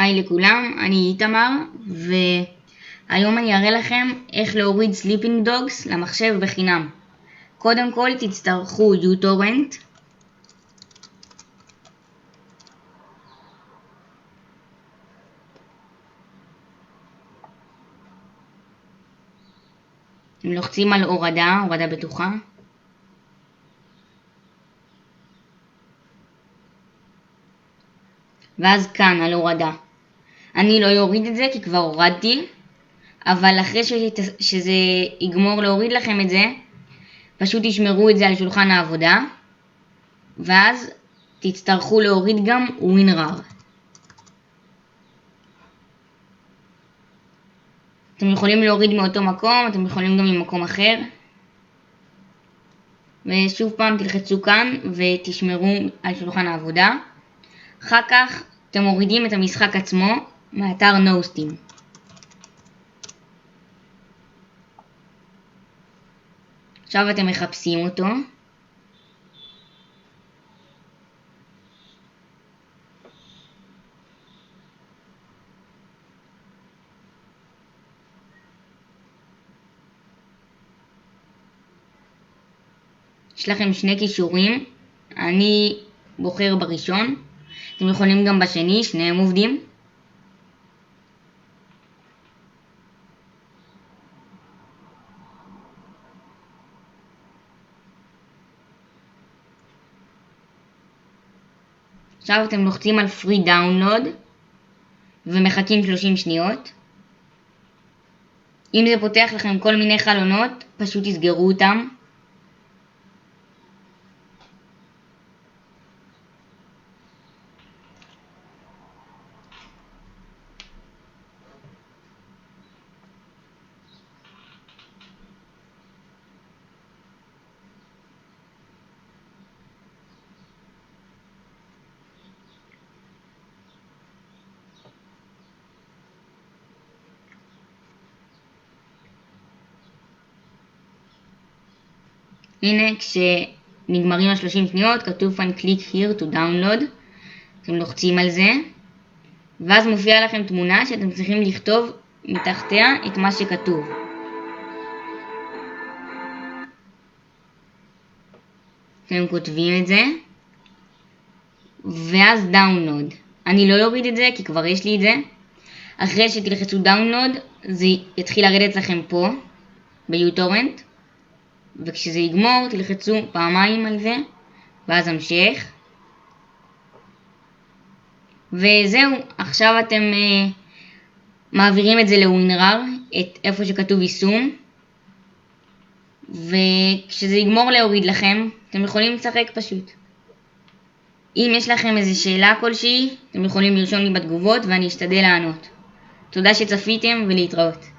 היי לכולם, אני איתמר, והיום אני אראה לכם איך להוריד סליפינג דוגס למחשב בחינם. קודם כל תצטרכו uTorrent. אתם לוחצים על הורדה בטוחה. ואז כאן על הורדה. אני לא יוריד את זה כי כבר הורדתי, אבל אחרי שזה יגמור להוריד לכם את זה, פשוט תשמרו את זה על שולחן העבודה, ואז תצטרכו להוריד גם WinRAR. אתם יכולים להוריד מאותו מקום, אתם יכולים גם ממקום אחר. ושוב פעם תלחצו כאן ותשמרו על שולחן העבודה. אחר כך אתם מורידים את המשחק עצמו מאתר NoSteam. עכשיו אתם מחפשים אותו. יש לכם שני קישורים, אני בוחר בראשון, אתם יכולים גם בשני, שניהם עובדים. עכשיו אתם לוחצים על Free Download ומחכים 30 שניות. אם זה פותח לכם כל מיני חלונות, פשוט תסגרו אותם. הנה, כשנגמרים ה-30 שניות, כתוב כאן click here to download. אתם לוחצים על זה, ואז מופיע לכם תמונה שאתם צריכים לכתוב מתחתיה את מה שכתוב. אתם כותבים את זה, ואז download. אני לא יוריד את זה כי כבר יש לי את זה. אחרי שתלחצו download, זה יתחיל לרדת לכם פה, ב-uTorrent. וכשזה יגמור תלחצו פעמיים על זה, ואז המשך. וזהו, עכשיו אתם מעבירים את זה ל-WinRAR, את איפה שכתוב יישום. וכשזה יגמור להוריד לכם, אתם יכולים לשחק פשוט. אם יש לכם איזו שאלה כלשהי, אתם יכולים לרשום לי בתגובות ואני אשתדל לענות. תודה שצפיתם ולהתראות.